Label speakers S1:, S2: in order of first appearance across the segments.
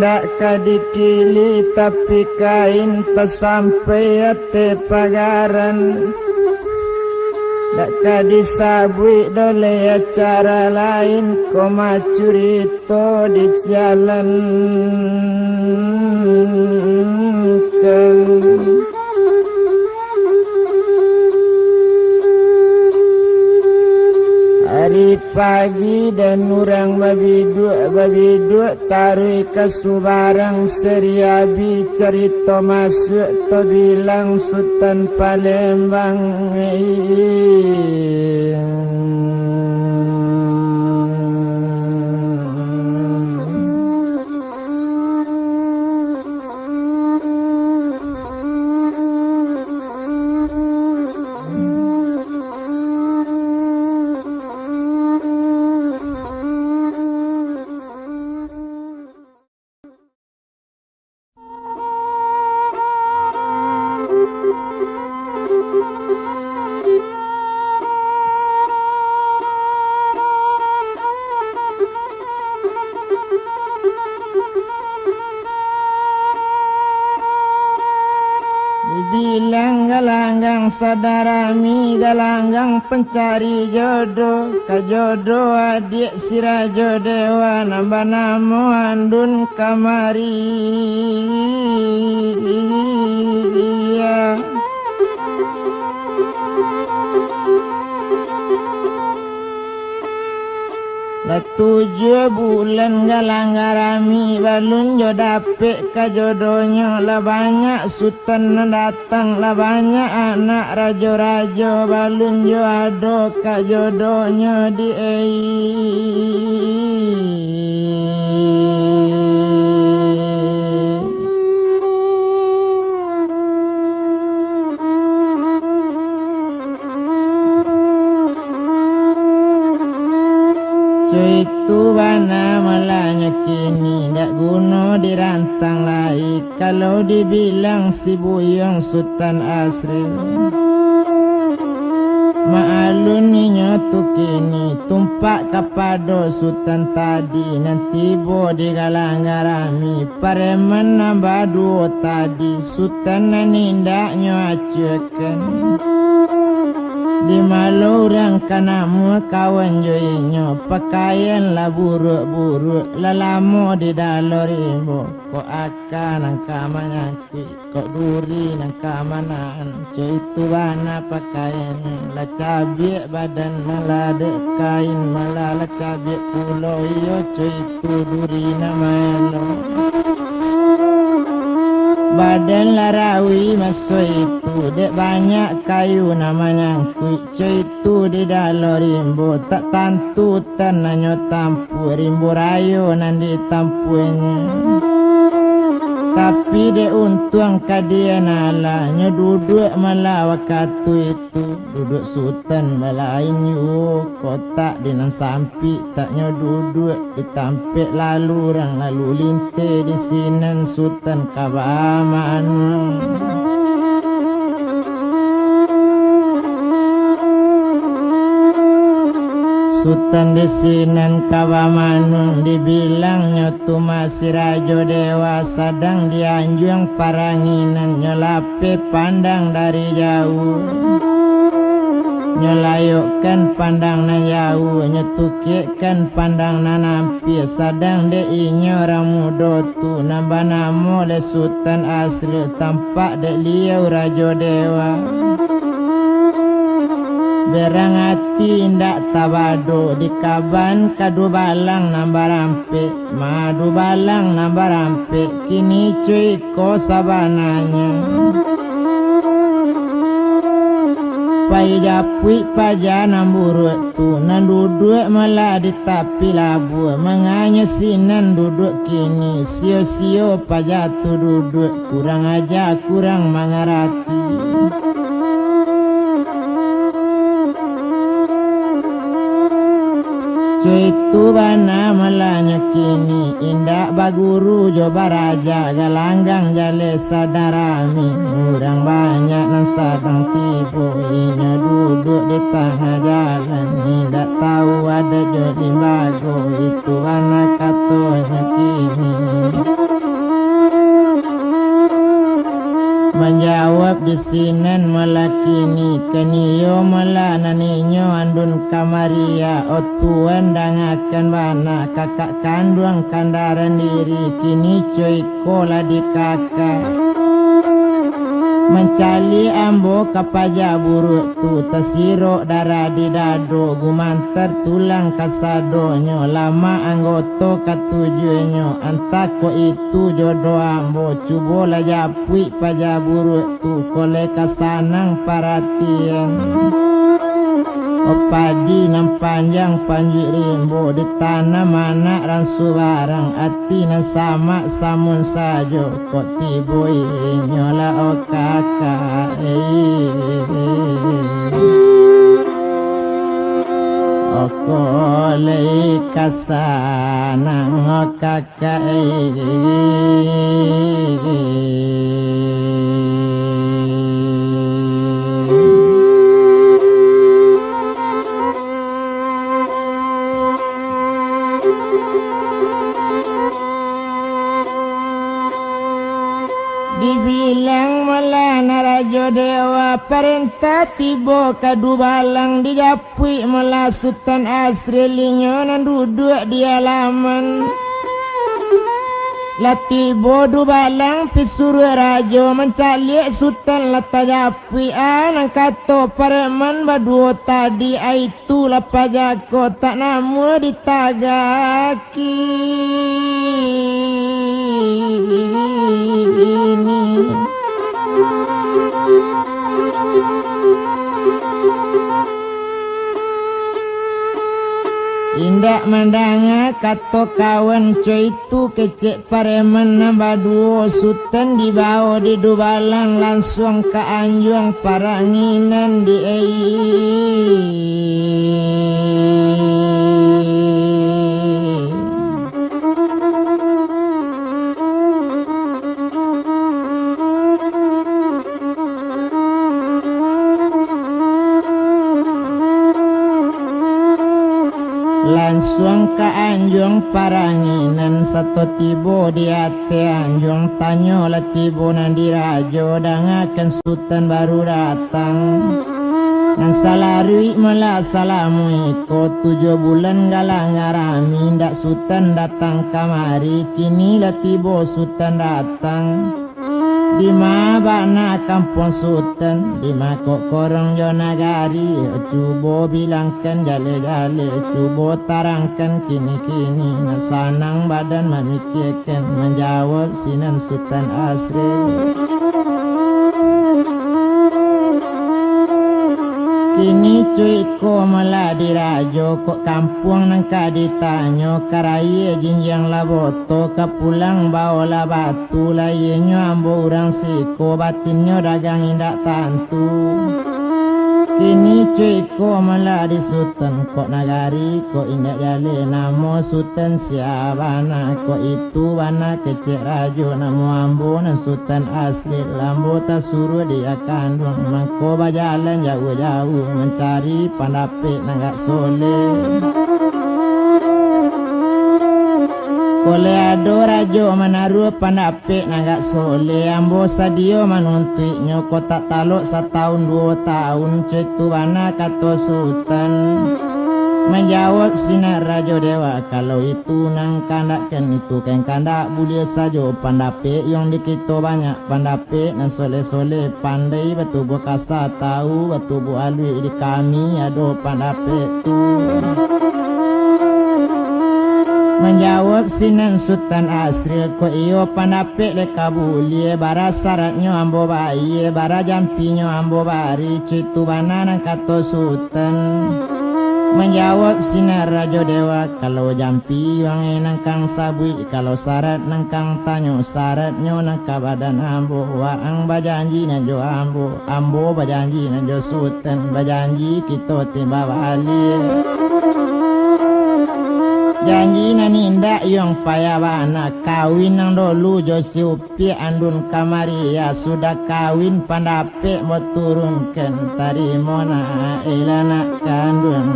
S1: dak kadikili tapi kain tersampai ate pagaran dak kadisabui dole acara lain koma curito di jalan hari pagi dan orang babi dua taruh ke subarang seriabi cerita masuk to bilang Sultan Palembang bilang galanggang saudara-mi galanggang pencari jodoh kajodoh adik sirajo dewa nambah namo andun kamari iya lah 7 bulan galanggarami balun jo dapet kajodonya lah banyak sultan datang lah banyak anak rajo-rajo balun jo ado kajodonya di itu bana malanya kini dak guna dirantang lai kalau dibilang si buyong sultan asri maalun ninyo tu kini tumpak kapado sultan tadi nanti bo di galanggarami pareman nambah duo tadi sultan nanindaknyo acukan di malu orang kanamu kawan joinyo pakaian lah buruk-buruk lelamo di dalorimbo kok akan angkamanya kok duri nangkamanaan itu bana pakaiannya lah cabik badan malah dek kain malah lah cabik pulau iyo itu duri namanya badan larawi masuk itu dek banyak kayu namanya kuice itu di dalam rimbo tak tantu tanahnya tampu rimbo rayo nanti tampunya tapi dek untung kadian alanya duduk malah waktu itu duduk sultan malah inyu kotak dinan sampi taknya duduk ditampik lalu orang lalu linte di sinan sultan kabaman Sultan di sinan kawamanung dibilangnya tu masih rajo dewa sadang dianjung paranginan nyelape pandang dari jauh nyelayukkan pandang na jauh nyetukikkan pandang na nampi sadang de inyo orang muda tu nambah namo le sultan asli tampak de liau rajo dewa berang hati indak tabado di kaban kadu balang nambah rampe madu balang nambah rampe kini cuy ko sabananya pai japui paja namburu tu nan duduk malah di tapi labu menganya sinan duduk kini sio-sio paja tu duduk kurang aja kurang mangarati itu bana malanya kini indak baguru coba raja galanggang jale sadarami orang banyak nan sadang tipu inya duduk di tengah jalan indak tahu ada jodi bago itu bana katonya kini kak kandung kandaran diri kini cuy kola di kakak mencali ambo kapaja buruk tu tersirok darah di dado gumantar tulang kasadonyo lama anggoto katujuenyo antako itu jodoh ambo cubola japui paja buruk tu kole kasanang paratian opadi nam panjang panji rimbo di tanah mana ransu barang ati nan sama samun sajo kok tiboi nyola o kakak okole kasanang o kakak dibilang melana rajo dewa perintah tibo kadu balang dijapui melasutan asri linyonan duduk di halaman latibo du balang pisuru rajo mencalik sultan lata japui anang kato pareman baduo tadi aitu lapajako tak namu ditagaki ini indak mandanga kato kawan coy itu kecek pareman nambah duo sultan dibawa di dubalang langsung ke anjuang paranginan di langsung ke anjung paranginan satu tibo di hati anjung tanyo lah tibo nan dirajo dangakan sultan baru datang nan salarui mela salamu iko 7 bulan galang ngarami ndak sultan datang kamari kini lah tibo sultan datang di bana kampung sultan di kok korong jo nagari cubo bilangkan jale-jale cubo tarangkan kini-kini sanang badan memikirkan menjawab sinan sultan asri kini cuy ko malah dirajo kok kampung nangka ditanyo karaya jinjang laboto kapulang bawa batu layenyo ambo urang siko batinyo dagang indak tantu kini cuy ko malah di sultan kok nagari kok indak jale namo sultan siabana kok itu bana kecek rajo namo ambo na sultan asli lambo tak suruh dia kandung mangko bajalan jauh-jauh mencari pandape nangak soleh kole ado rajo menaruh pandape nangak soleh ambo sadio manuntuiknya kok tak taluk 1 tahun 2 tahun cetu bana kato sultan menjawab sinar rajo dewa kalau itu nang kandakan itu kan kandak boleh saja pandape yang dikito banyak pandape nan soleh-soleh pandai betul berkasa tahu betul alui di kami ada pandape tu menjawab sinan sultan asri ko iyo pandape le kabuli bara syaratnya ambo bayi bara jampinyo ambo bari citu bana nang kato sultan menjawab sinar rajo dewa kalau jampi wang nangkang sabui kalau syarat nangkang tanyo syaratnya nangka badan ambo waang bajanji nanjo ambo bajanji nanjo sultan bajanji kita timba balik janji naninda yang payah bana kawin nang dulu jo siupi andun kamari ya sudah kawin pandape mau turunkan tarimo na ilana kandun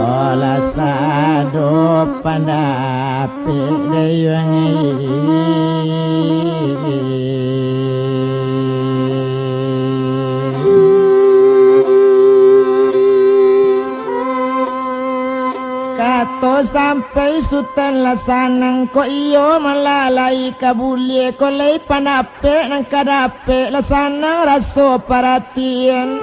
S1: olah sado pandape deyang Jo sampai Sultan lasanang ko iyo malalai kabulie ko lay panape ng kadape lasanang raso paratian.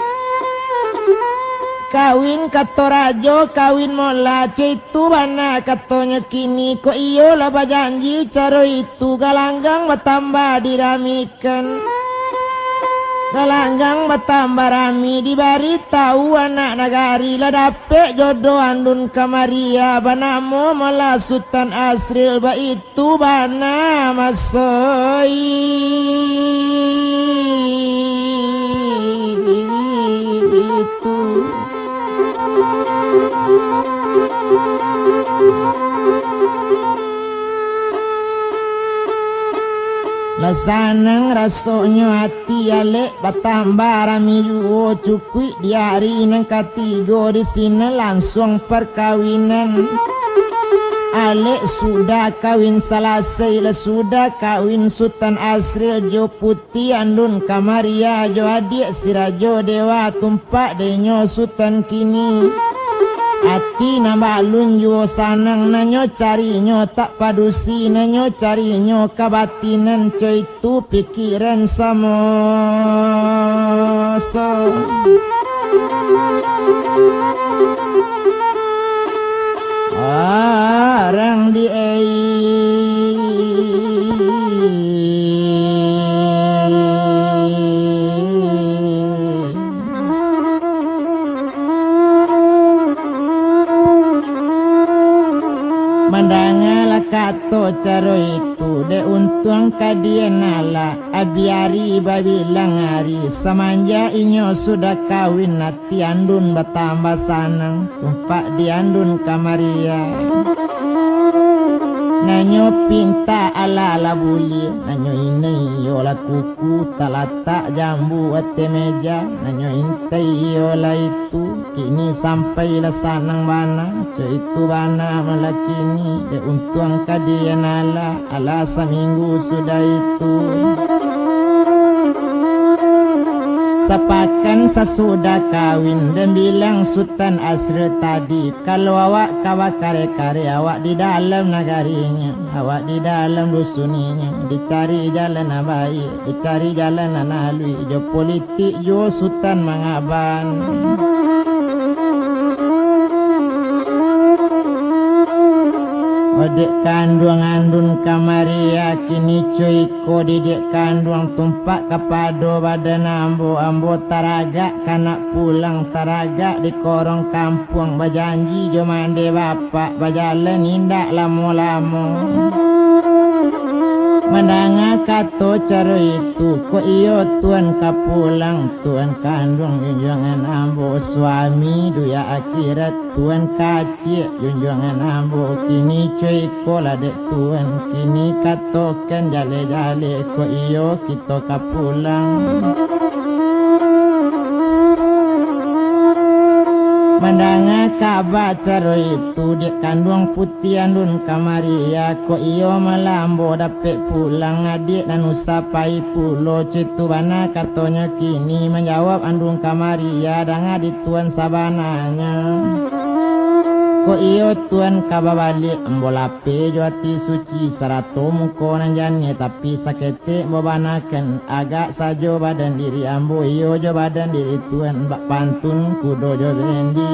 S1: Kawin kato rajo kawin mola itu bana katonya kini ko iyo lah janji caro itu galanggang bertambah diramikan. Galanggang bertambah rami diberitahu anak nagari lah dapet jodoh andun kamaria banamo malah Sultan Asril ba itu bana masoi itu. Lasanang rasonyo hati alek bertambah rami juo cukui di hari nang ketiga di sini langsung perkawinan. Alek sudah kawin selesai lah sudah kawin Sultan Asril jo putih andun kamaria jo adik si rajo dewa tumpak denyo Sultan kini. Hati nambah lunjo sanang nanyo carinyo tak padusi nanyo carinyo kabatinan coy tu pikiran samoso. Arang di mandangala kato caro itu de untung kadian ala abiari babilang hari semanja inyo sudah kawin nati andun bertambah sanang tumpak di andun kamaria nanyo pinta ala ala buli nanyo ini yola kuku talata jambu ate meja nanyo intai yola itu kini sampai lah sanang bana co itu bana malah kini de untung kadian ala seminggu sudah itu sepakan sesudah kawin dan bilang Sultan Asril tadi kalau awak kawa kare-kare awak di dalam nagarinya awak di dalam dusuninya dicari jalan baik dicari jalan halui jo politik jo Sultan mangaban. Odek kandung andun kamaria kini cuy ko didek kandung tumpak kapado badan ambo taraga kanak pulang taraga di korong kampung bajanji jo mande bapak bajalan indak lamo-lamo mandanga kato caro itu ko iyo tuan kapulang tuan kandung junjungan ambo suami duya akhirat tuan kacik junjungan ambo kini cuy ko ladek tuan kini katokan jale-jale ko iyo kita kapulang mandanga kabar caro itu dek kandung putih andun kamaria ko iyo malambo dapet pulang adik dan usapai pulo citu bana katonya kini menjawab andun kamaria dan adik tuan sabananya ko iyo tuan kababalik mbolape juati suci sarato muko nanjani tapi sakete mbobanakan agak sajo badan diri ambo iyo jo badan diri tuan bak pantun kudo jo bendi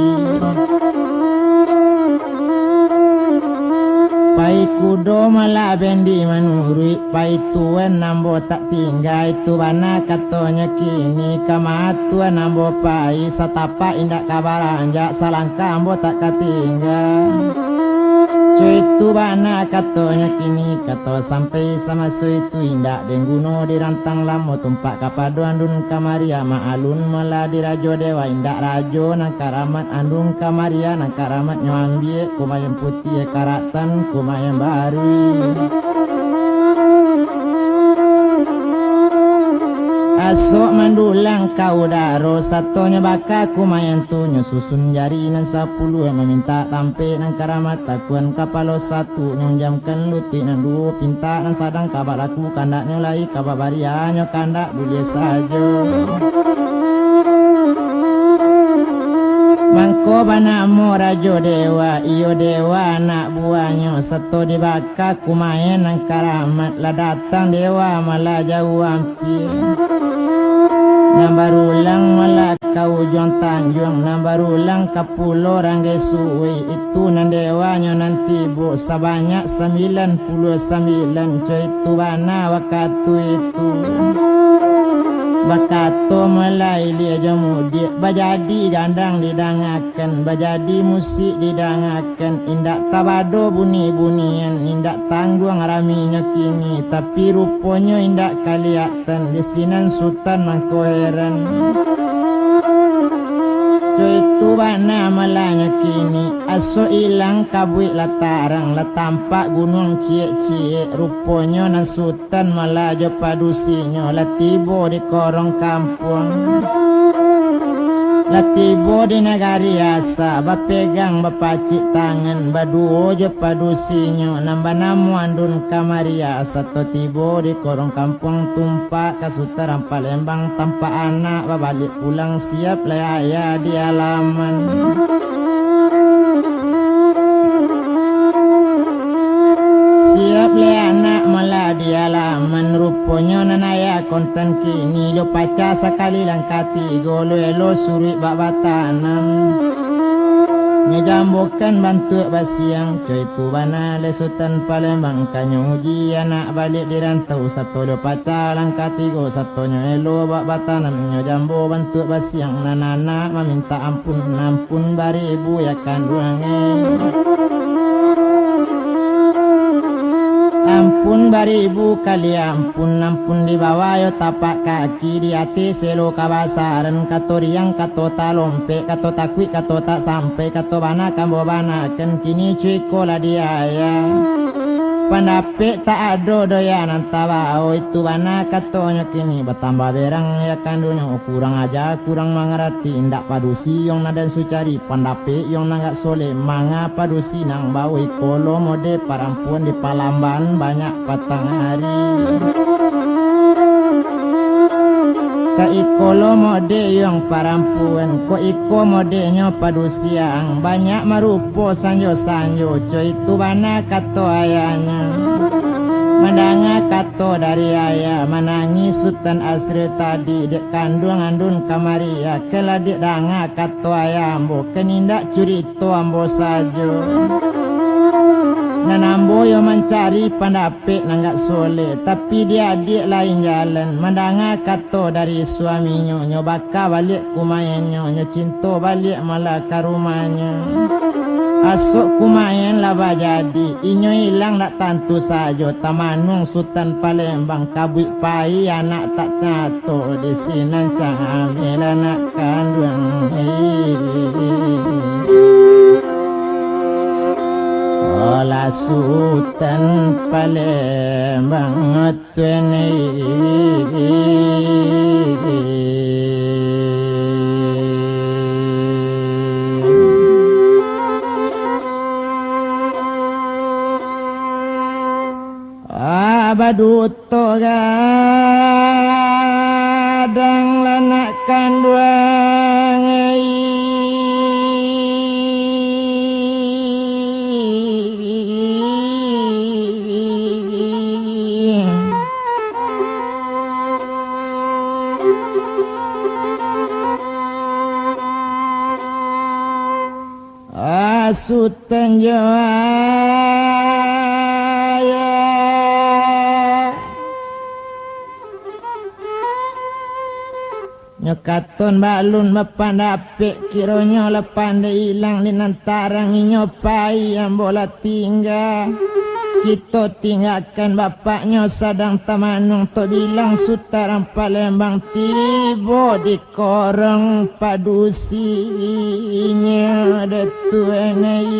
S1: pai kudo malah bendi manurui pai tuan nambo tak tinggal itu bana katonya kini kama tuan nambo pai satapa indak kabar anjak salangka ambo tak katinggal cuy itu bana katonya kini kato sampai sama su itu indak dengguno dirantang lamo tumpak kapado andun kamaria maalun malah dirajo dewa indak rajo nang karamat andun kamaria nang karamat nyambie kumayang putih karatan kumayang baru asok mandulang kau daro satonya baka kumayan tunyo susun jari nan 10 meminta tampe nang karamat takuan kapalo 1 nyonjamkan luti nan 2 pinta nan sadang kabar aku kandak nyolai kabar barianyo kandak bulia sajo Mangko banamo rajo dewa, iyo dewa anak buahnya, satu dibaka kumain nang karamat, lah datang dewa malah jauh hampir. Nambarulang malah kau ujung tanjung, nambarulang ke pulau Ranggai Suwi, itu nan dewanya nanti bu sebanyak 99, coy itu bana waktu itu. Bakato melai lia jamudi, bajadi gandang didangakan, bajadi musik didangakan, indak tabado bunyi-bunyian, indak tanggung raminya kini, tapi rupanya indak kaliatan, di sinan sultan mangko heran. Coy itu bana malanya kini, aso ilang kabuik latarang, lah tampak gunung cie-cie, rupanya nan sultan malah jo padusinya, lah tiba di korong kampung. Lah tiba di negari asa, bapegang bapacik tangan, baduo jo padusinya, nambah namu andun kamaria, satu tiba di korong kampung tumpak ke sutaran Palembang tanpa anak, babalik pulang siap laya di halaman. Siap le anak malah di halaman, rupanya nanaya konten kini lo paca sekali langkati golo elo suri bak batanam. Ngejambukan bantu basiang, coy tu bana le sultan Palembang kanyo uji anak balik di rantau, satu lo paca langkati go satunya elo bak batanam. Ngejambu bantu basiang, nanana meminta ampun, ampun baribu ya kandungan. Ampun baribu kali ampun, ampun di bawah yo tapak kaki, di hati selo kabasaran, kato riang kato tak lompe, kato takwi kato tak sampai, kato bana kambo bana kan kini cuy kola dia ya. Pandapik tak ada doyanan tabao, itu bana katonya kini bertambah berang ya kandunya, kurang aja kurang mengerti, indak padusi yang nadan sucari, pandapik yang nangak soleh, manga padusi nang bau ikolo mode parampuan di Palamban banyak patang hari. Ka ikolo mode yang parampuan, ko iko modenya padusiang, banyak marupo sanjo-sanjo, coy itu bana kato ayahnya. Mandanga kato dari ayah, manangi sultan asri tadi, dek kandung andun kamaria, keladik danga kato ayah ambo, kenindak curito ambo sajo. Nanambo yo mencari pandapik nanggak soleh, tapi dia adik lain jalan. Mandanga kato dari suaminya, nyo baka balik kumayannya, nyo cinta balik malah ke rumahnya. Asuk kumayan lah bajadi, inyo hilang nak tantu sajo, tamanung sultan Palembang kabuik pai anak tak nyato, di sinan cang ambil anak kandung. Ola sultan Palembang ngetwene abaduto gadang lanak kanduang sultan Jaya nyokaton balun mapandapik kironyo lepan de ilang di nantarang inyo pai yang bola tinggal. Kita tinggalkan bapaknya sadang tamanung to bilang sutaran Palembang tiba di korong padusinya detuenai.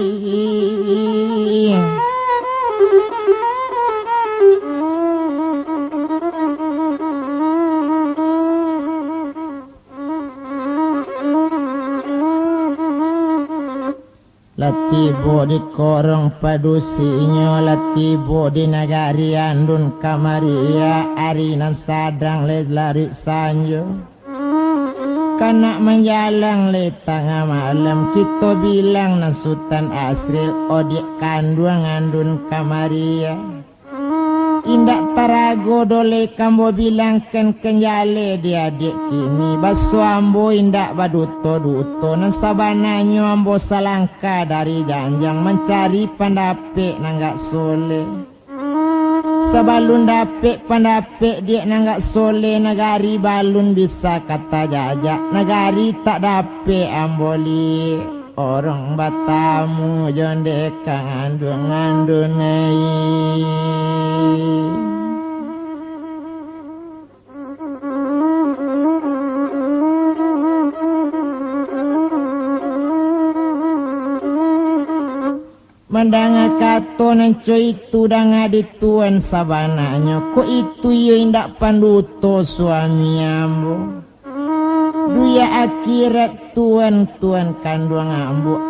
S1: Latibo di korong padusinya, latibo di nagari andun kamaria, arinan sadang lari sanjo. Kanak menjalang le tengah malam kita bilang na Sultan Asril odik kanduang andun kamaria. Indak tarago dole kambo bilang ken kenjale dia adik kini baso ambo indak baduto-duto nan sabananyo ambo salangka dari janjang mencari pandapek nanggak soleh. Sebalun dapek pandapek dia nanggak soleh nagari balun bisa kata jajak nagari tak dapek amboli orang batamu jonde ngandunai. Mandanga kato nanco itu danga dituan sabananya ko itu yo indak panduto suami ambo. Duya akhirat tuan kanduang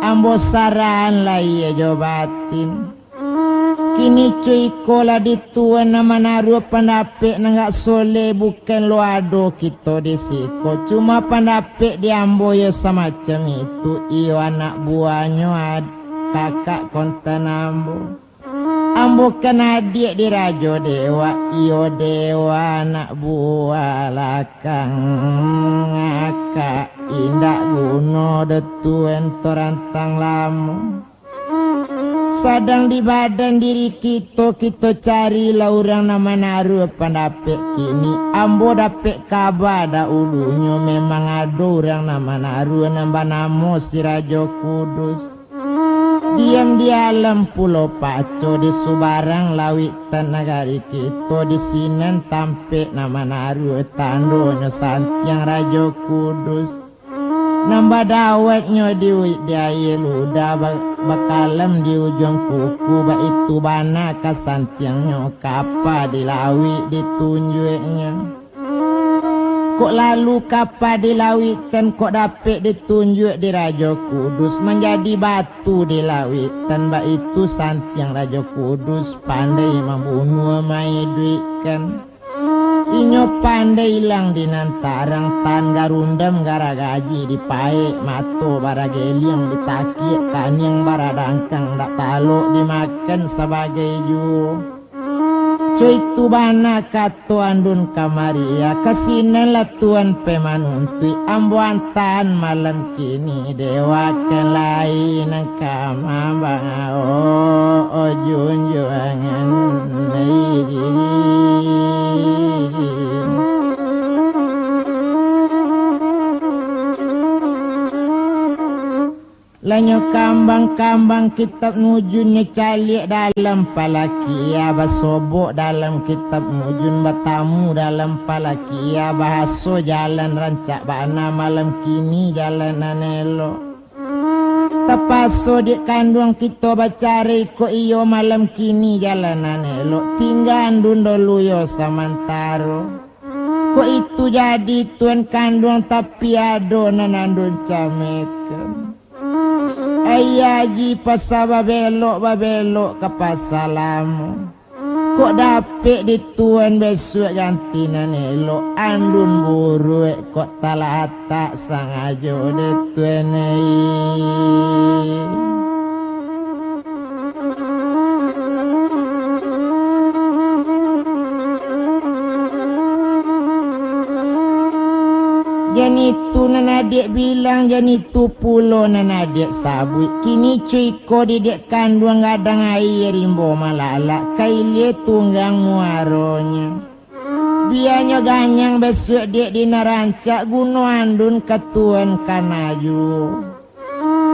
S1: ambo saran lah iya jobatin. Kini cuy kola dituan nama naruh pandapek nanggak soleh bukan lo ado kita disiko. Cuma pandapek di ambo yo semacam itu iyo anak buahnya kakak konten ambo. Ambo kan adik di Rajo Dewa, iyo dewa anak buah lakang ngakak indak guno detuen torantang lamu. Sadang di badan diri kita cari lah orang nama naruh pandapek kini. Ambo dapet kabar dah ulunya memang ada orang nama naruh nambah namo si Rajo Kudus. Diam di alam pulau Paco di Subarang lawitan nagari kita di Sinan tampe nama naruh tandonya Santiang Rajo Kudus. Nambah dawetnya di Widaya luda bakalam di ujung kuku ba itu bana ka Santiangnya kapa di lawi ditunjuknya. Kok lalu kapa di lawitan kok dapet ditunjuk di Rajo Kudus menjadi batu di lawitan ba itu Santiang Rajo Kudus pandai membunuh mai duitkan. Inyo pandai hilang di nantarang tan garundam gara gaji dipaek mato barageliang ditakik kan yang baradangkang dak taluk dimakan sebagai ju. Cuy tu bana kato andun kamaria kasinan lah tuan pemanuntui ambuantan malam kini dewa kan lain kamamba o junjungan Lanyo kambang-kambang kitab nujunnya calik dalam palakia basobok dalam kitab nujun batamu dalam palakia bahaso jalan rancak bana malam kini jalanan elok. Tapaso di kandung kita bacari ko iyo malam kini jalanan elok tinggal dulu yo samantaro. Ko itu jadi tuan kandung tapi ado nanandun camekan. Ayaji pasaba babelok kapasalamu. Kok dapet di tuan besok gantinan elok andun buru kok talata sangajo di tuan Jani tu nanadik bilang jani tu pulo nanadik sabui. Kini cuy ko didek kandung gadang air rimbo malala kailie tunggang muaronya. Bianya ganyang besok dek di narancak guno andun katuan kanaju.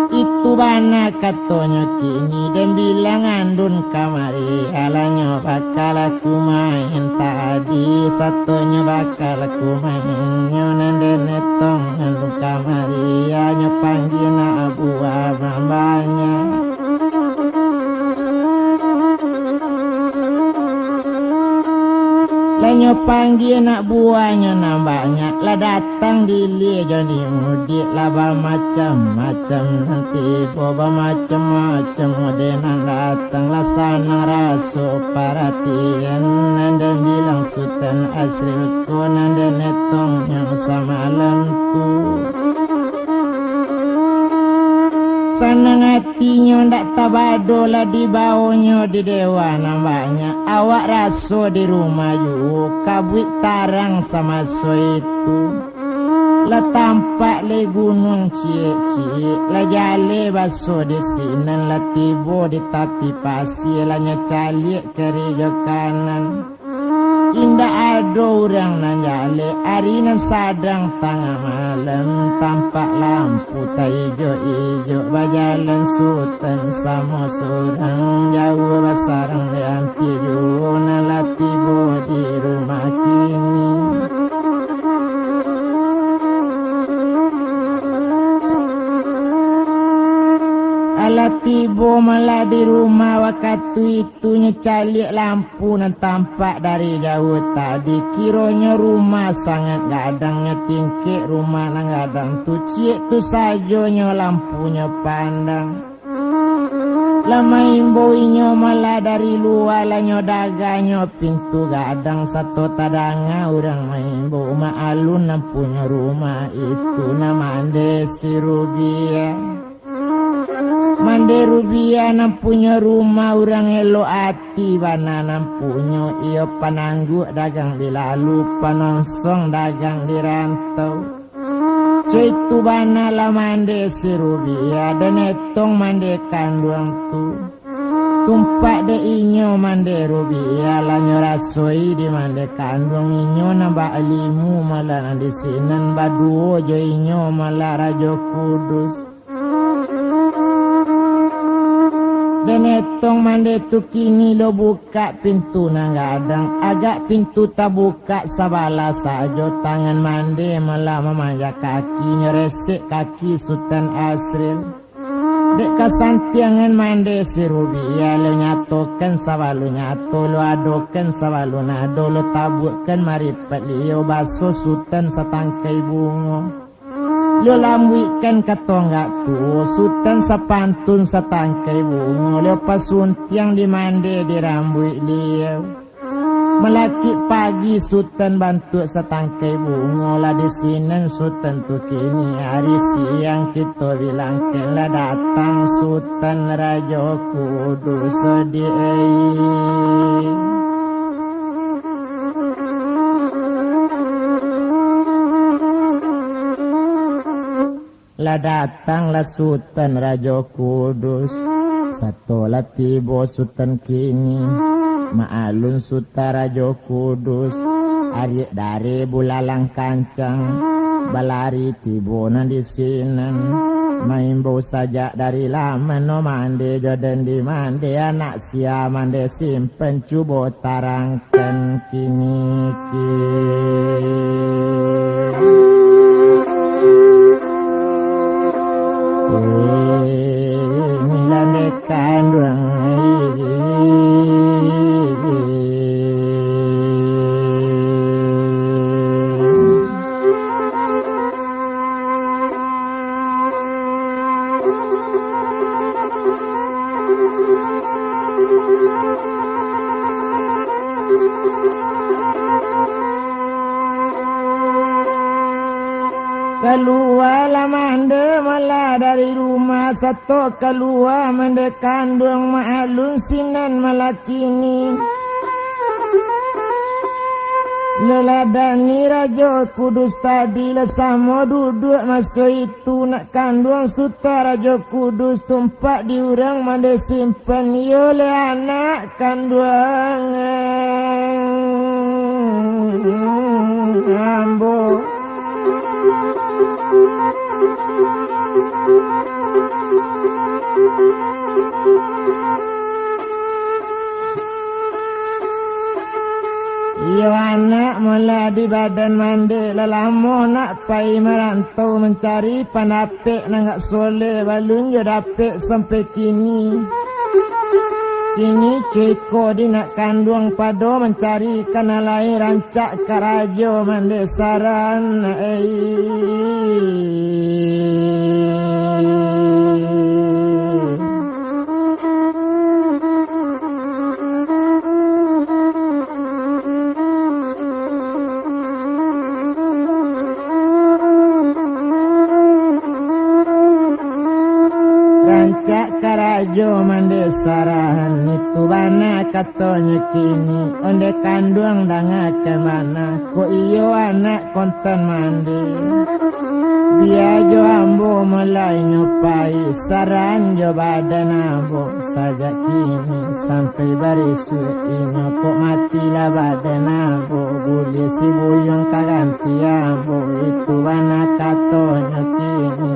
S1: Itu bana katonya kini dan bilang andun kamari alanya bakal aku main tadi satunya bakal aku main nyonan denetong andun kamari hanya panggil na abu abambanya. Lanyo nyo panggil nak buahnya nambahnya lah datang dili jadi mudik lah macam-macam nanti boba macam-macam modenan datang lah sana raso perhatian nanda bilang Sultan Asri ko nanda netongnya samalam tu sanang hatinya ndak tabado lah di bawahnya di dewa namanya awak raso di rumah yuk kabuit tarang sama so itu lah tampak le gunung cie-cie lah jale baso di sinan lah tibo di tapi pasir lah nyecalik kerijo kanan indah ada orang nan jale hari nan sadang tengah malam tampak lampu tak ijo-ijo bajalan Sultan sama seorang jauh basarang hampir juna lah tiba di rumah kini ala tiba malah di rumah waktu itu nyecalik lampu nan tampak dari jauh tadi kiranya rumah sangat gadangnya tingkik rumah nang gadang tu cik tu sajonya lampunya pandang lama imboinya malah dari luar lanyo daganyo pintu gadang satu tadanga orang maimbo ma alun nan punya rumah itu nama Desi Rubia Mande Rubia nam punya rumah orang elo hati bana nam punya iyo panangguk dagang di lalu panongsong dagang di rantau cuy tu bana lah mande si Rubia dan etong mande kanduang tu tumpak de inyo mande Rubia lah nyorasoi di mande kanduang inyo nambah limu malah di sinan baduo jo inyo malah Rajo Kudus dan etong mande tu kini lo buka pintu nang gadang agak pintu tak buka sabala sajo tangan mande malah memanjak kaki nyeresek kaki Sultan Asril dek kasantiangan mande si Rubia lo nyatokan sabalu nyato lo adokan sabalu nado lo tabukkan maripet liyo baso Sultan satangkai bungo lo lambikan katonggak tu Sultan sapantun satangkai bungo lo pasuntiang di mande di rambut liau melaki pagi Sultan bantu satangkai bungo lah di sinan Sultan tu kini hari siang kita bilang lah datang Sultan Raja Kudus di lah datang lah Sultan Raja Kudus satu lah tiba Sultan kini maalun Sultan Raja Kudus arik dari bulalang kancang balari tiba nan di sinan main bau saja dari lama no mande jodan di mande anak sia mande simpen cuba tarangkan kini nilandekan durang keluar lah mande malah dari rumah satu keluar mande kandung maalun sinan malah kini leladani Raja Kudus tadi lah sama duduk masa itu nak kandung Sultan Raja Kudus tumpak di urang mande simpan yo le anak kandung ambo iyo anak mula di badan mande lelamo nak pai merantau mencari panapek nangak soleh balun yo dapek sampai kini kini ceko di nak kandung pado mencari kana lai rancak karajo mandesaran karajo mandesarahan itu bana katanya kini onde kandung dangakan mana ko iyo anak kontan mandi biajo ambo mulai nyopai saran jo badan ambo saja kini sampai barisu inyo kok matilah badan ambo boleh si buyong kaganti ambo itu bana katanya kini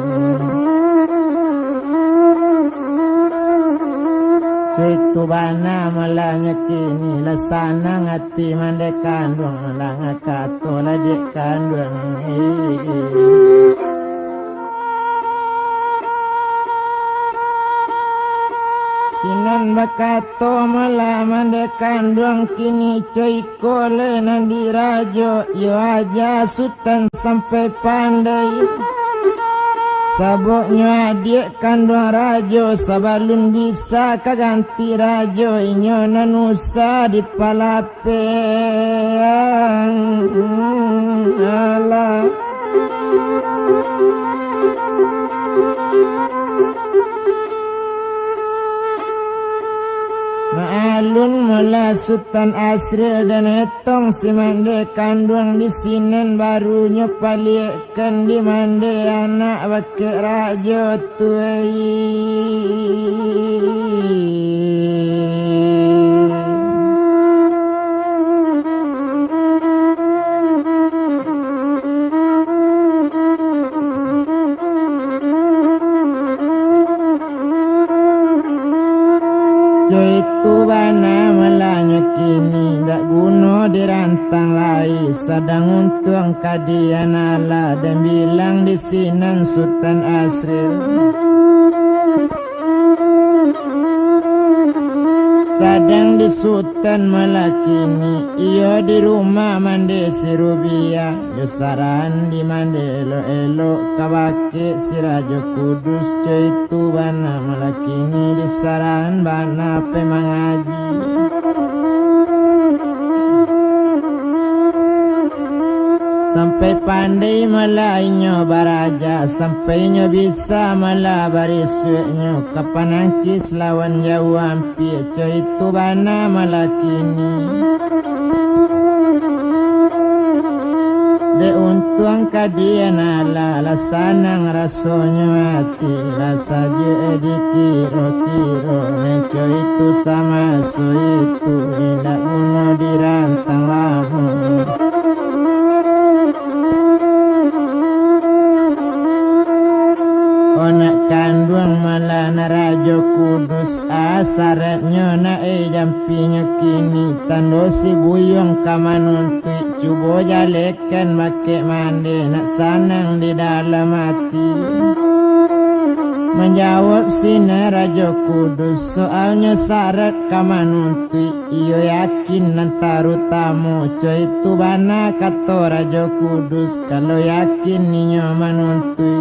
S1: Itu bana malanya kini lasana ngati mande kandung langa kato ladek kandung Sinan bakato mala mande kandung kini coy kole nandi rajo yo aja sultan sampai pandai Saboknya adik kandung rajo sabalun bisa kaganti rajo inyo nanusa di palapean Allah Maalun mula Sultan Asri dan etong si mande kandung di sinan barunya palikan di mande anak wakil rajo tuai. Itu bana melanya kini dak guna dirantang lai sadang untung kadian ala dan bilang di sinan Sultan Asri sadang di Sultan melakini iyo di rumah mande si Rubia yo saran di mande elo kawake si Rajo Kudus coy itu bana melakini di saran bana pemangaji sampai pandai malainya baraja sampai nyo bisa malah barisuknya kapan angkis lawan jauh hampir coy itu bana malakini de untung kadian ala lasanang rasonyo hati rasa je dikiro-kiro neco itu sama so itu indak guna dirantang lamu Onak kandung malah na Rajo Kudus asaratnya na jampinya kini tando si buyong kamanunti cubo jalekan make mande nak sanang di dalam hati menjawab sina Rajo Kudus soalnya syarat kamanunti iyo yakin nantaru tamu coy itu bana kato Rajo Kudus kalau yakin ninyo manunti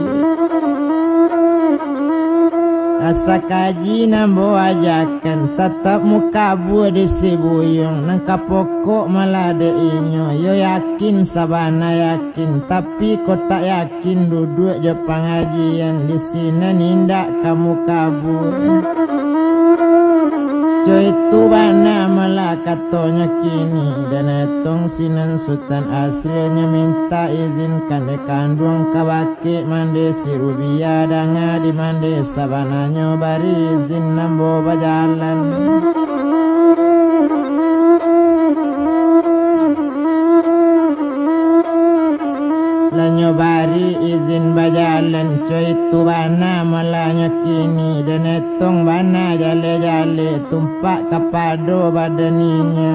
S1: asa kaji nambo ajakan tetap mukabu di si buyong nang kapokok malah de inyo yo yakin sabana yakin tapi kau tak yakin duduk je pengajian di sini nindak kamu kabur coy itu bana malah katonya kini dan etong sinan Sultan Asrinya minta izin kande kandung kabake mande si Rubia danga di mande sabananya bari izin nambo bajalan lanyo bari izin bajalan coy itu bana malanya kini dan etong bana jale-jale tumpak kapado badaninya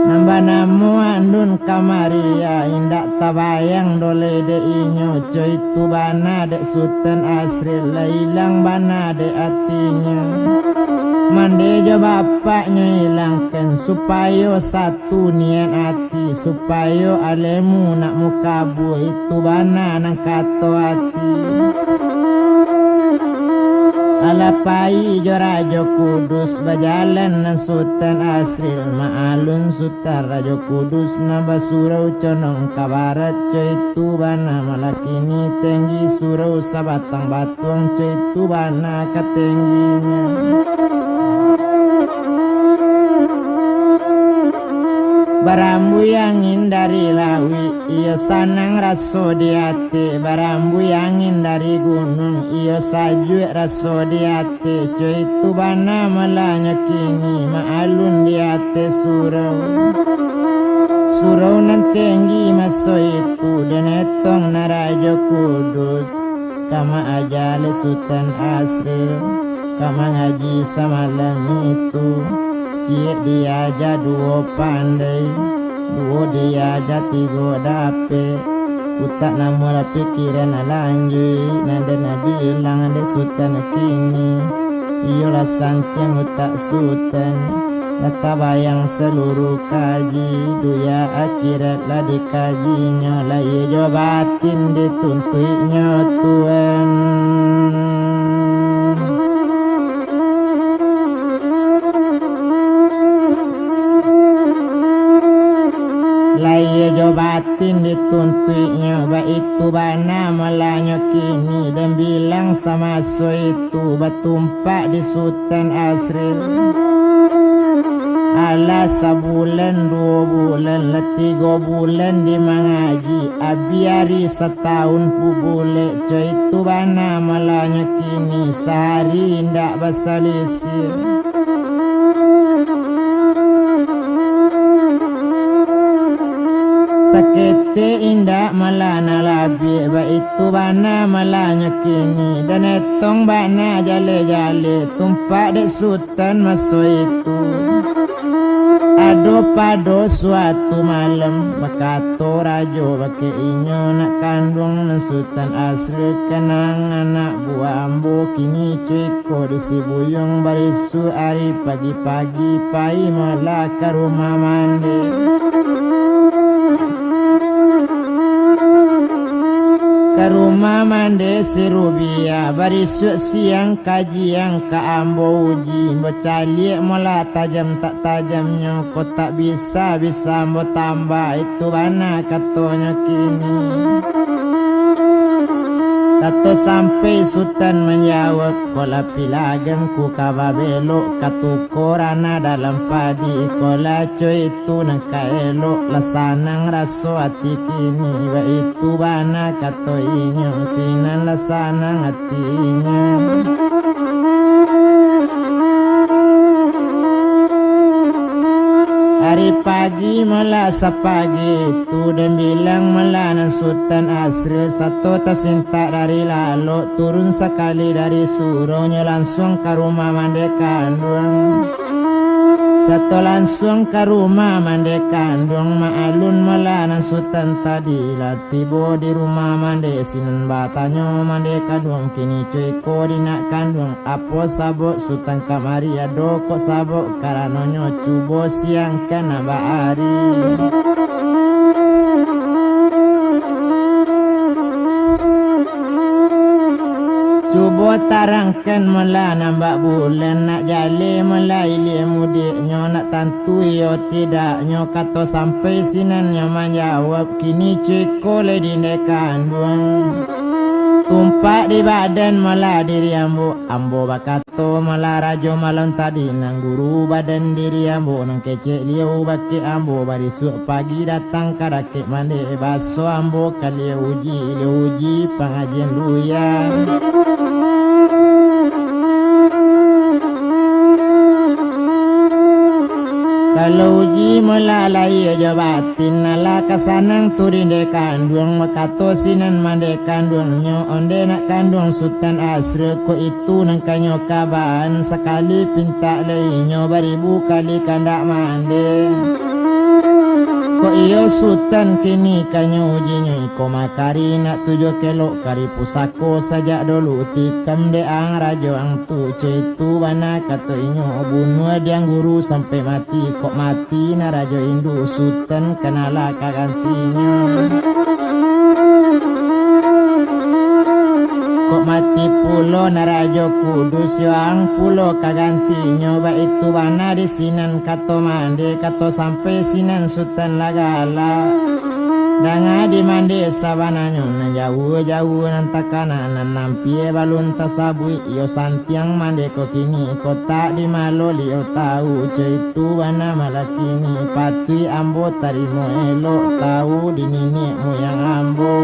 S1: nambah namu andun kamaria indak tabayang dole de inyo coy itu bana dek Sultan Asri lailang bana de atinya Mande jo bapaknya hilangkan supaya satu niat hati, supaya alemu nak mukabu itu bana nang kato hati. Alapai jo Raja Kudus bajalan nan Sultan Asril ma'alun Sultan Raja Kudus na basurau conong kabarat itu bana malakini tinggi surau sabatang batuang itu bana katengginya. Barambu angin dari lawi, iyo sanang raso di hati. Barambu angin dari gunung, iyo saju raso di hati. Cuy itu bana malanya kini, maalun di hati surau. Surau nan tinggi maso itu, dan etong na Raja Kudus. Kama ajale Sultan Asril, kama ngaji samalam itu. Cik dia aja dua pandai, dua dia aja tiga dape. Utak nama pikiran lanjut, nanda nabi hilang ada Sultan kini. Iyalah santiang utak Sultan, nata bayang seluruh kaji. Duya akhirat lah dikajinya, lah iya batin dituntutnya Tuhan. Laya jo batin dituntutnya, ba itu bana malanya kini. Dan bilang sama so itu batumpak di Sultan Asril. Ala sebulan, 2 bulan, 3 bulan di mengaji. Abiari setahun pubule, co itu bana malanya kini. Sehari ndak basalisi. Sakete indah malana labi, ba itu bana malanya kini. Dan etong bana jale-jale, tumpak dek Sultan maso itu. Ado pado suatu malam, bakato rajo bake inyo nak kandung nan Sultan Asril. Kenang anak buah ambo kini cuiko di Sibuyung barisu hari pagi-pagi pai malah ke rumah mandi. Ke rumah mande si Rubia barisuk siang kajian ke ambo uji. Bercalik mula tajam tak tajamnya, kau tak bisa ambo tambah. Itu bana katanya kini. Kata sampai Sultan menjawab, kola pilagam ku kaba belok, katu korana dalam padi. Kola coy itu nangka elok, lasanang raso hati kini. Wa itu bana kato inyo, sinan lasanang hatinya. Hari pagi malah sepagi itu dan bilang malah nan Sultan Asril. Satu tersintak dari lalu, turun sekali dari suraunya langsung ke rumah mande kandung. Satu langsung ke rumah mande kandung, ma'alun malah nan Sultan tadi lah tiba di rumah mande. Sinan batanya mande kandung, kini cuiko di nak kandung. Apa sabuk Sultan kamari ado kok sabuk, karenanya cuba siang kena bahari. Cuba tarangkan mula nambak bulan, nak jale mula ili mudiknya, nak tantui yo tidaknya. Kata sampai sinannya menjawab, kini cuiko le di kandung. Tumpak di badan malah diri ambo, ambo bakato malah rajo malam tadi. Nang guru badan diri ambo, nang kecek liau baki ambo. Barisuk pagi datang karakek mandi baso ambo, kali uji pengajian luyan. Kalau uji melalai aja batin, nala kasanang turin de kandung. Makato sinan mande kandungnya, onde nak kandung Sultan Asril. Ko itu nangkanyo kaban, sekali pinta lainyo baribu kali kandak mande. Ko iyo sultan kini kanyo ujinya iko makari nak tujuh kelok kari pusako sajak dulu tikam de ang rajo ang tu cetu wana kato inyo bunuh diang guru sampai mati kok mati na rajo indu sultan kenala kagantinya kok mati pulo na rajo kudus yang pulo kagantinya ba itu wana di sinan kato mande kato sampai sinan sultan lagala danga di mande sabananyo na jauh-jauh nantakana nampie balun tasabui iyo santiang mande ko kini kota di malo liyo tahu ceitu wana malakini patui ambo tarimo elo tahu di nini moyang ambo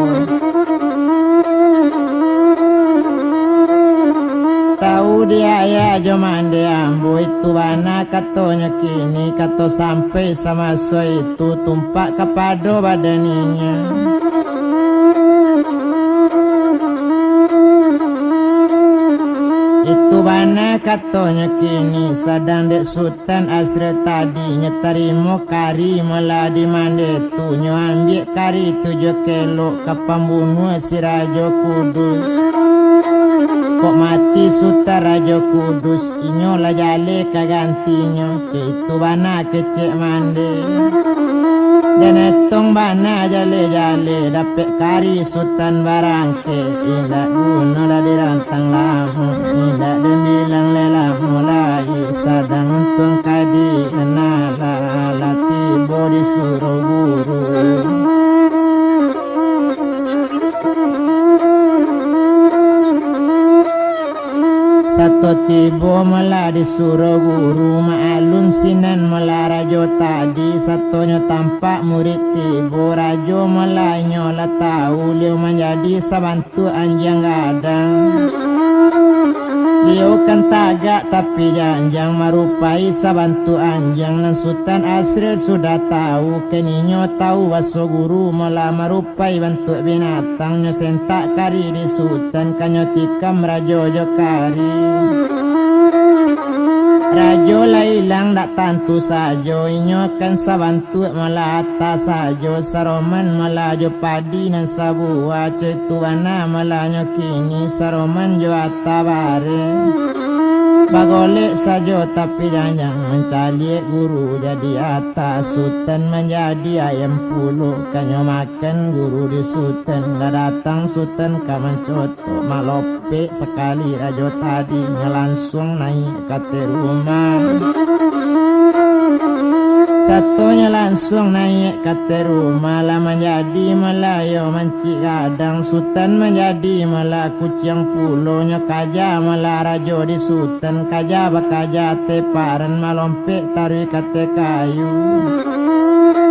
S1: tahu dia ya jomande ambo itu wana katonya kini kato sampai sama so itu tumpak kepado badaninya itu wana katonya kini sadang dek sultan asre tadi nyetarimo kari malah di mande tu nyo ambil kari tujuh kelok kapambunuh si rajo kudus kok mati suta rajo kudus inyo la jale kagantinyo itu bana kecek mande dan etong bana jale-jale dapet kari sultan barangke indak guna la dirantang lamu indak dembilang lelah mulai sadang untung kadi kenala latibo disuruh guru satu tibo mala disuruh guru maalun sinan mala rajo tadi satunya tampak murid tibo rajo mala nyola tahu liu menjadi sabantu anjang gadang liu kan tagak tapi janjang marupai sabantu anjang dan sultan asrir sudah tahu keninyo tahu waso guru mala marupai bentuk binatang nyo sentak kari di sultan kanyo tikam rajo jokari rajo lailang dak tantu sajo inyo kan sabantu mala atas sajo saroman mala jo padi nan sabua cetuana mala nyo kini saroman jo atabare bagolek sajo tapi jangan mencari guru jadi atas sultan menjadi ayam puluh kanyo makan guru di sultan dah datang sultan kaman coto malope sekali rajo tadi langsung naik ke rumah satunya langsung naik ke rumah lah menjadi melayo manci kadang sultan menjadi malah kucing pulonya kaja malah rajo di sultan kaja bakaja teparan malompek taruh kate kayu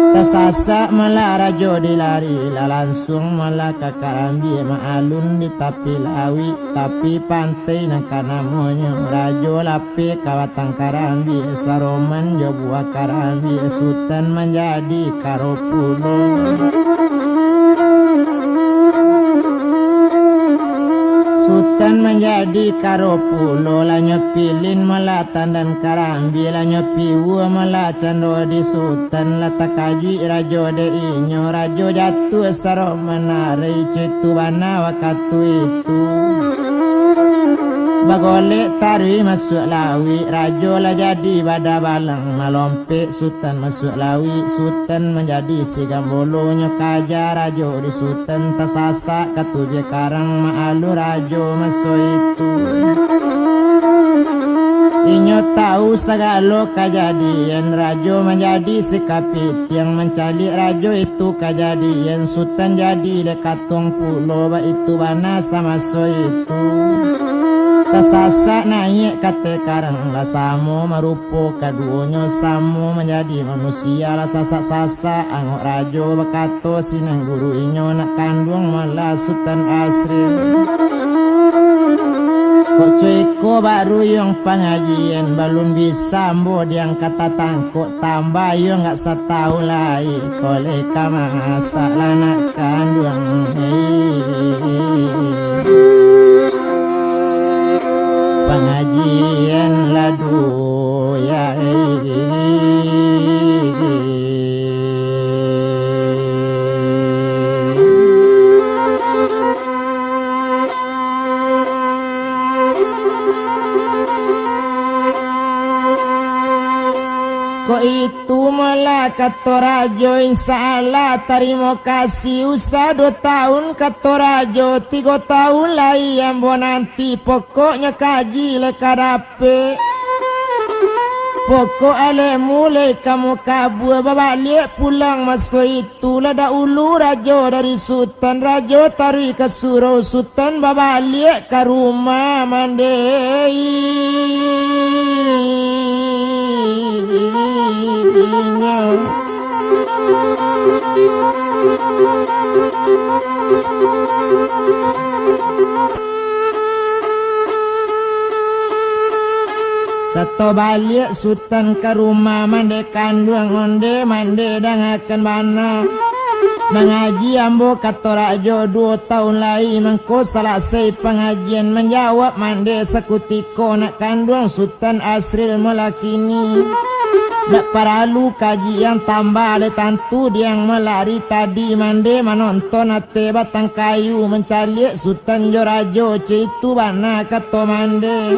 S1: tasasa malah rajo dilari lah langsung malah kakarambi maalun di tapi lawi tapi pantai nang kanamonyo rajo lape kawatang karambi saroman jo buah karambi sultan menjadi karo pulo sultan menjadi karo pulo la nyepilin melatan dan karambi la nyepiwu mela cando di sultan la takajui rajo de inyo rajo jatuh saro menari citu bana wakatu itu bagolek tarui masuk lawi rajo la jadi bada balang malompek sultan masuk lawi sultan menjadi si gambolonya kaja rajo di sultan tasasa katuje karang maalu rajo masuk itu inyo tahu segala kejadian rajo menjadi si kapit yang mencari rajo itu kejadian sultan jadi lekatung pulau ba itu bana sama so itu tasasa naik kate karang lah samo marupo kaduonyo samo menjadi manusia lah sasak-sasak angok rajo bakato sinang guru inyo nak kandung malah sultan asri kok cuiko baru yang pengajian balun bisa ambo yang kata tangkuk tambah yo nggak setahun lagi koleh kamasa lanak kandung pengajian ladu ya Ko itu mula kata rajo insyaAllah terima kasih usah 2 tahun kata rajo 3 tahun lagi yang bo nanti pokoknya kaji leka dape pokok ale mulai kamu kabur babalik pulang masuk itu lada ulu rajo dari sultan rajo tarik ke surau sultan babalik ke rumah mandei Satu balik sultan ke rumah mande kandung onde mande dangakan mana mengaji ambo kata rajo 2 tahun lagi mengko selesai pengajian menjawab mande sekutiko nak kandung sultan asril melakini tak perlu kajian tambah ada tantu yang melari tadi mande menonton ate batang kayu mencalik sultan jorajo citu bana kata mande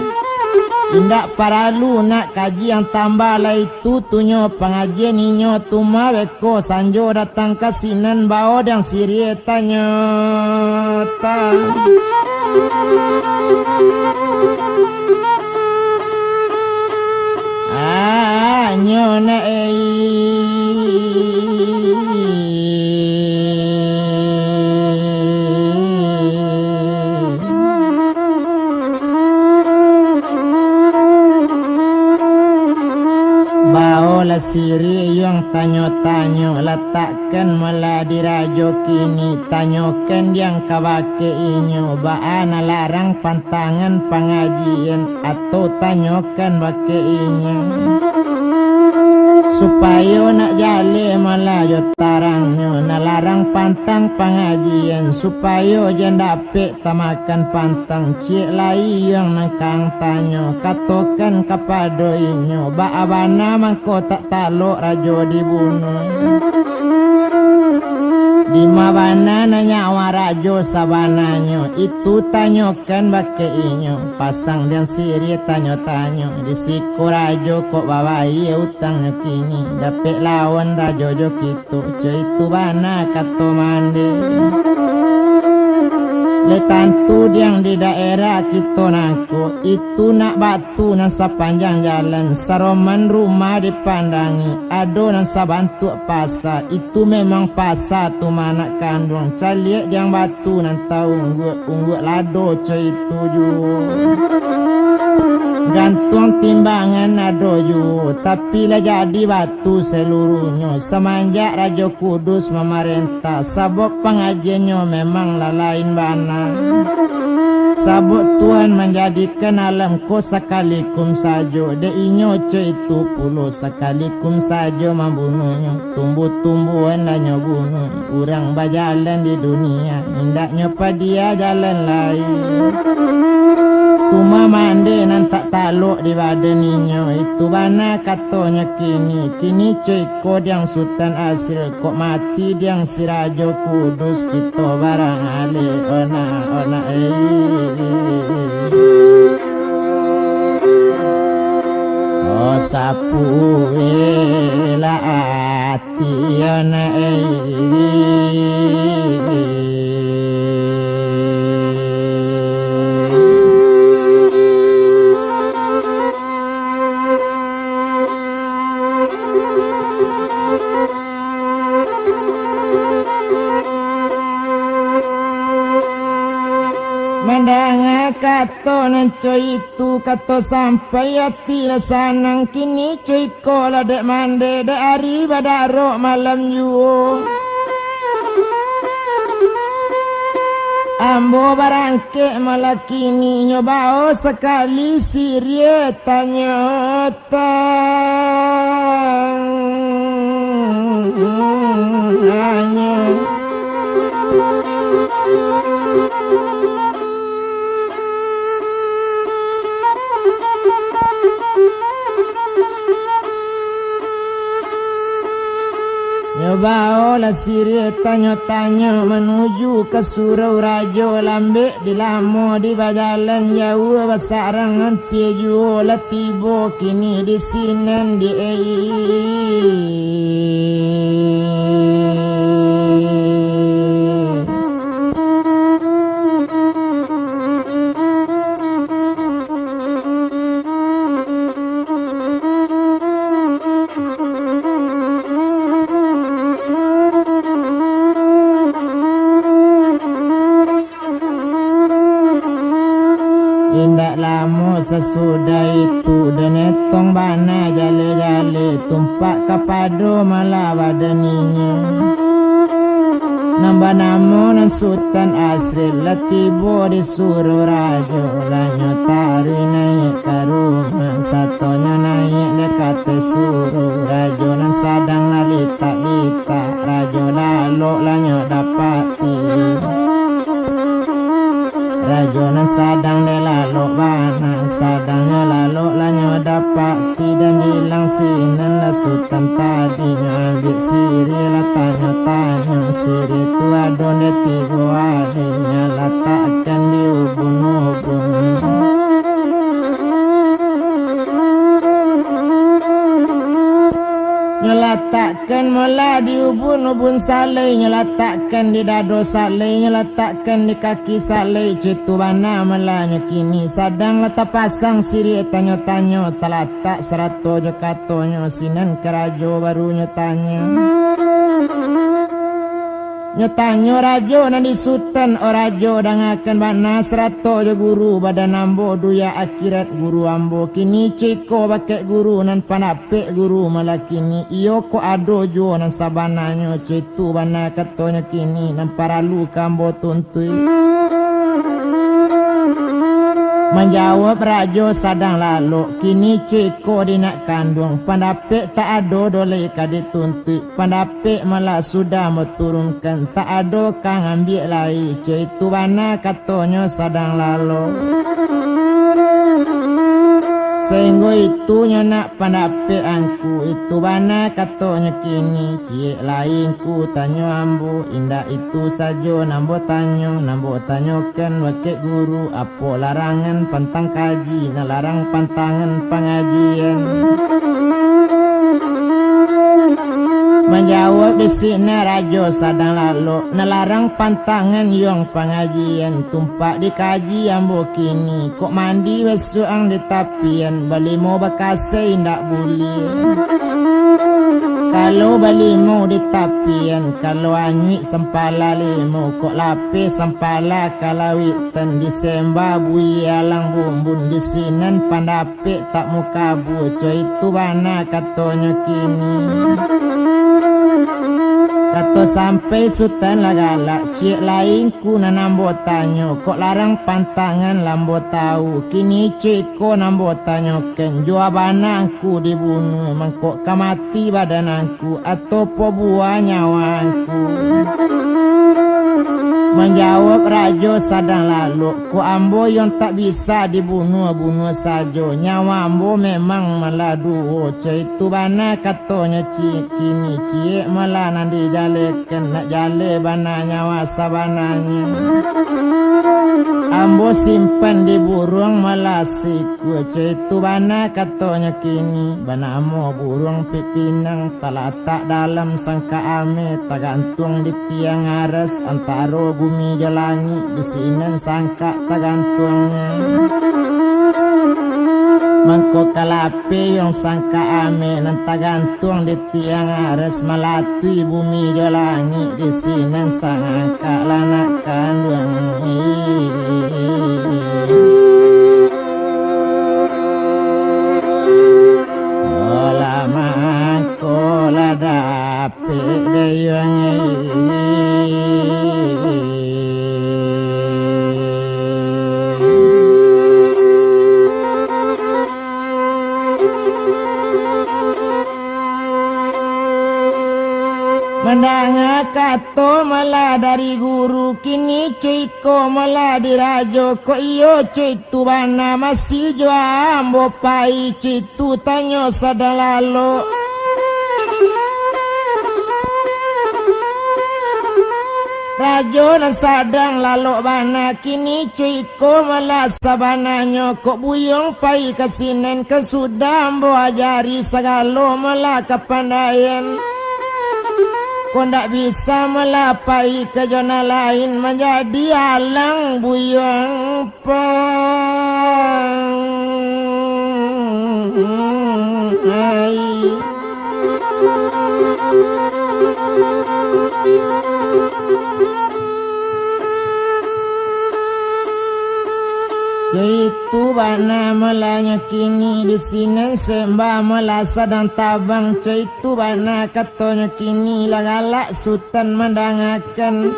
S1: Indak paralu nak kajian tambah lah itu tunyo pengajian inyo tuma beko sanjo datang ke sinan bao dan sirie tanya nyona Baolah siri yang tanyo-tanyo letakkan mula dirajo kini tanyokan yang kawake inyo baana larang pantangan pengajian atau tanyokan bake inyo supaya nak jale malayo tarangnya nak larang pantang pengajian supaya jan dapet tamakan pantang cik lai yang nakang tanyo katokan kepada inyo ba abana mangko tak taluk rajo dibunuh di mabana nyawa rajo sabananyo itu tanyokan bake inyo pasang dan siri tanyo-tanyo di siku rajo kok bawai utangnya kini dapet lawan rajo jo kitu itu bana kato mande letantu yang di daerah kita nangko itu nak batu nan sepanjang jalan saroman rumah dipandangi ado nan sabantu pasar itu memang pasar tu mana kandung caliak yang batu nan tahu ungguk lado coy itu ju gantung timbangan ado ju tapi lah jadi batu seluruhnya semenjak Raja Kudus memerintah sabuk pengajiannya memang lain bana sabuk Tuhan menjadikan alam ko sekalikum saja de inyo itu puluh sekalikum saja membunuhnya tumbuh-tumbuhan lahnya bunuh orang berjalan di dunia indaknya padia jalan lain Tuma mande nan tak taluk di badan inyo itu bana katanya kini cekod yang sultan asril kok mati yang si Raja Kudus kita barang ale ona oh sapu ela ati ona Mandanga kato nan coy itu kato sampai hati lasanang kini coy kola dek mande dek hari badaro malam yuo ambo barangke malah kini nyobao sekali sirie tanyota Nyobao la siri tanya-tanya menuju ke surau raja lambe di lamo di bajalan jauh basarangan pieju la tibo kini di sinan di indak lama sesudah itu denetong bana jale-jale tumpak kepada malah badaninya nambah nama dan sultan asri latibo di suruh raja lanyo taru naik ke rumah satunya naik dekat suruh raja dan sadang lalita-lita raja lalu lanyo dapati raja na sadang de lalu bana sadangnya lalu lanyo dapati dan bilang sinan la sultan tadi ambil siri la tanya siri tu adone tigo adanya letakkan di ubun-ubun nyeletakkan mula di ubun-ubun salai nyeletakkan di dado salai nyeletakkan di kaki salai citu bana melanya kini sadang letak pasang siri tanya-tanya talatak serato je katonyo sinan kerajo baru nyetanya rajo nan di sultan o rajo dangakan bana serato je guru badan ambo duya akhirat guru ambo kini ceko pakai guru nan panapek guru malah kini iyo ko ado jo nan sabananyo cetu bana katonya kini nan paralu kambo tuntui menjawab rajo sadang lalu kini ceko di nak kandung pandapek tak ado dole kadi tuntut pandapek malah sudah menurunkan tak ado kang ambil lai cetu bana katonyo sadang lalu sehingga itu nak pandapek angku itu bana katonya kini cie lainku tanyo ambo indah itu sajo nambo tanyokan wakil guru apo larangan pantang kaji na larang pantangan pengajian menjawab di sini rajo sadang lalu nelarang pantangan yang pengajian tumpak dikaji ambo kini kok mandi besuang di tapian balimo bakase indak boleh kalau balimo di tapian kalau anyik sempala limo kok lapis sempala kalawitan disembah bui alang bumbun di sinan pandapek tak muka buco itu bana katonya kini kato sampai sultan lagalak cik lain ku nambo tanyo kok larang pantangan lambo tahu kini cik ko nambo tanyo ken jawabana aku dibunuh mangkok kamati badananku atau po buah nyawaku menjawab rajo sadang lalu ku ambo yang tak bisa dibunuh sajo nyawa ambo memang meladu itu bana katonya cik kini cik malah nanti jalekan nak jale bana nyawa sabananya ambo simpan di burung melasiku itu bana katonya kini bana amo burung pipinang talatak dalam sangka ame tergantung di tiang aras antara bumi jalangi di sini sangka tergantungnya mangko kalape yang sangka ame nan tergantung di tiang aras melatui bumi jalangi di sini sangka lanak kandung lama kola dapet deyang Mendengar kato malah dari guru kini ciko malah dirajo ko iyo citu bana masih jua ambo pai citu tanyo sadalalo Rajo nan sadang lalok bana kini cuiko malah sabananya kok buyong pai kesinen kesudam bo ajari segalo malah kepandaian kok ndak bisa melapai ke zona lain menjadi alang buyong pai. Itu bana melanya kini di sini sembah melasa dan tabang. Itu bana katanya kini lagalak sultan mendangakan.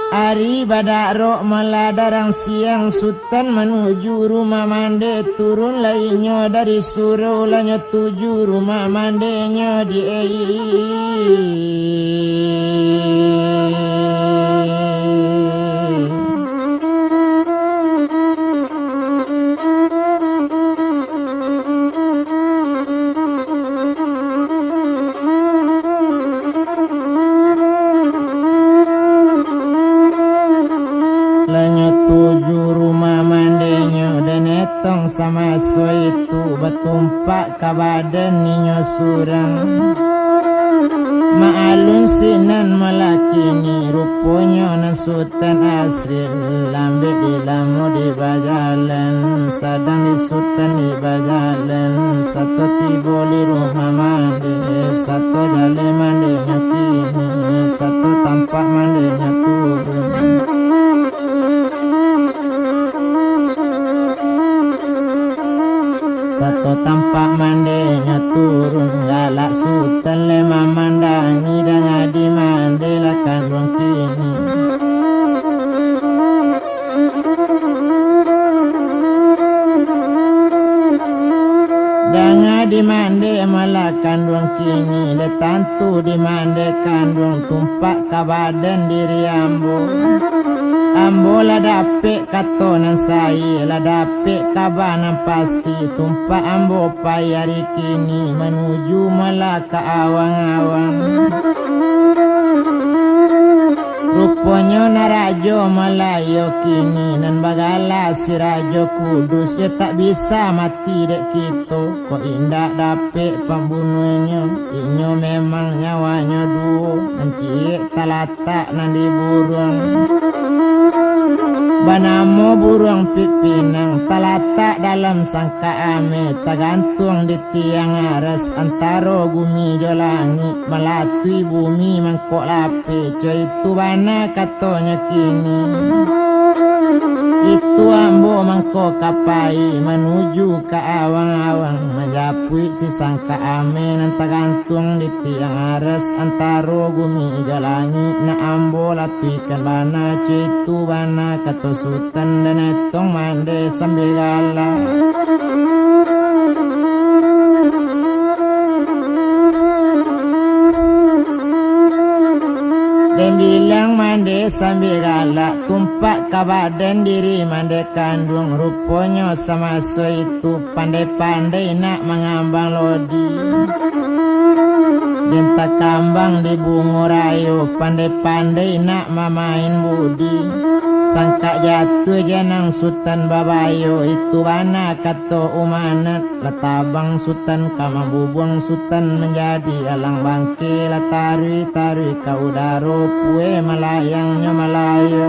S1: Hari badak rok meladarang siang sultan menuju rumah mande turun lainnya dari suruh lanya tuju rumah mandenya di sama so itu bertumpak ke badan ninyo surang maalun sinan melakini rupanya nasutan asri lambe di lamu di bajalan sadang di sultan di bajalan satu tibo di rumah mandi satu jale mandi kini satu tampak mandi turun. Satu tampak mandenya turun galak sultan lema mandangi dan adi mandela kandung kini. Dan adi mande malah kandung kini letantu di mande kandung tumpak ke badan diri ambo. Ambo la dapet katonan saya la dapet kabanan pasti tumpak ambo pai hari kini menuju malah ke awang-awang. Rupanya narajo Malayo kini nan bagala si rajo kudus ya tak bisa mati dek kita kok indak dapet pembunuhnya inyo memang nyawanya duo mencik talatak nan di burung. Banamo burung pipinang talatak dalam sangka ame tergantung di tiang aras antara bumi jo langit melatui bumi mangkok lape coy itu bana katanya kini itu ambo mangkok kapai menuju ke awang-awang menjapui si sangka ame nan tergantung di tiang aras antara bumi jo langit na ambo latui kan bana coy itu bana kata sultan dan etong mande sambil galak. Dan bilang mande sambil galak tumpak ke badan diri mande kandung rupanya sama so itu pandai-pandai nak mengambang lodi. Dinta kambang di bungo rayo pandai-pandai nak mamain budi. Sangka jatuh janang sultan babayo itu bana kato umanat latabang sultan kama bubuang sultan menjadi alang bangke latari-tari kaudaro pue malayangnya malayo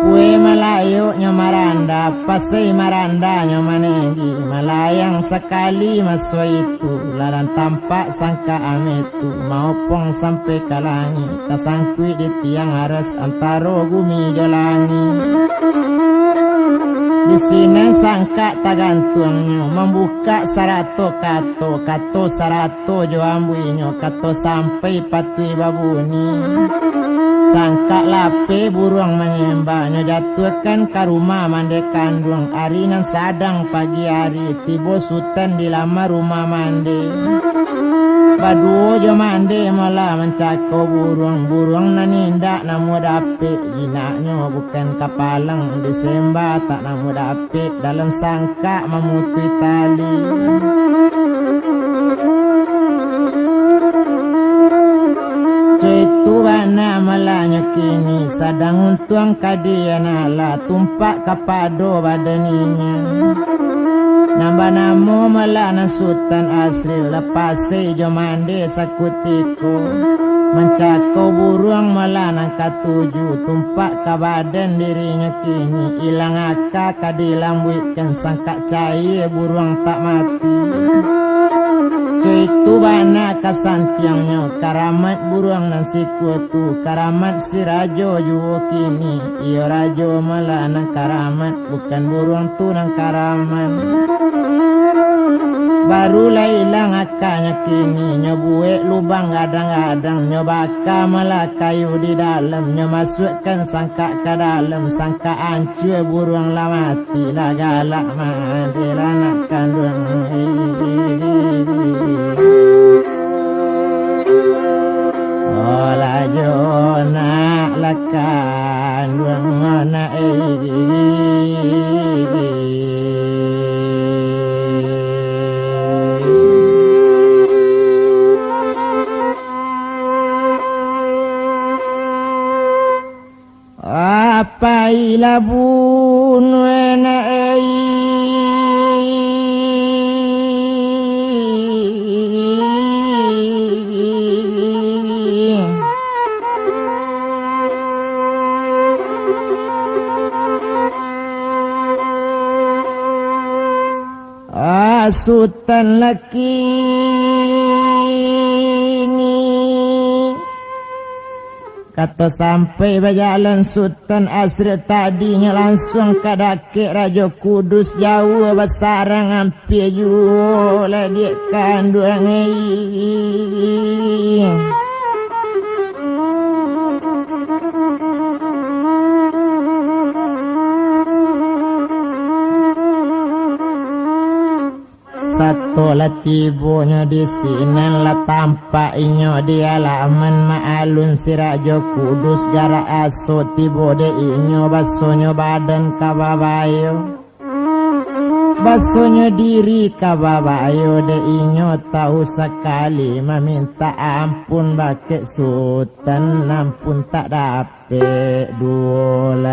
S1: pue malayo nya maranda pasai maranda nya manegi malayang sekali masuk itu lalan tampak sangka ametu maupun sampai kalangi tasangkui di tiang aras antara bumi jalani. Di sini sangka tagantungnya membuka sarato kato sarato joambuinyo kato sampai patui babuni. Sangka lape burung menyembahnya jatuhkan ke rumah mande kandung arinan sadang pagi hari tibo sultan di lama rumah mande. Baduo jo mande malah mencako burung nanindak namu dapet jinaknya bukan kapalang disembah tak namu dapet dalam sangka memutui tali. bana malanya kini sadang untuang kadiana la tumpak kapado badaninya. Nambah namo malana sultan asri lepase jomande sakutiku. Mencakau buruang malana katuju tumpak kabadan dirinya kini ilang akak kadilambutkan sangka cair buruang tak mati. Itu bana kasantiangnya karamat buruang nasi kutu karamat si rajo juo kini iyo rajo malah nang karamat bukan buruang tu nang karamat. Barulah ilang akanya kini nyobuek lubang gadang-gadang nyobaka malah kayu di dalam nyomasukkan sangka ke dalam sangka ancur buruang lah mati lah galak mati lah nak kandung. Ola jona lakan duang mana apa ilabun wena sultan laki ni kata sampai berjalan sultan asri tadinya langsung ke dakik Raja Kudus jauh besarang hampir jauh lah dia kandung satu lah tibunya di sini lah tampak inyo dia laman maalun si Raja Kudus gara aso tibu de inyo basonya badan kababayo basonya diri kababayo de inyo tahu sekali meminta ampun bakit sultan ampun tak dapet dolan.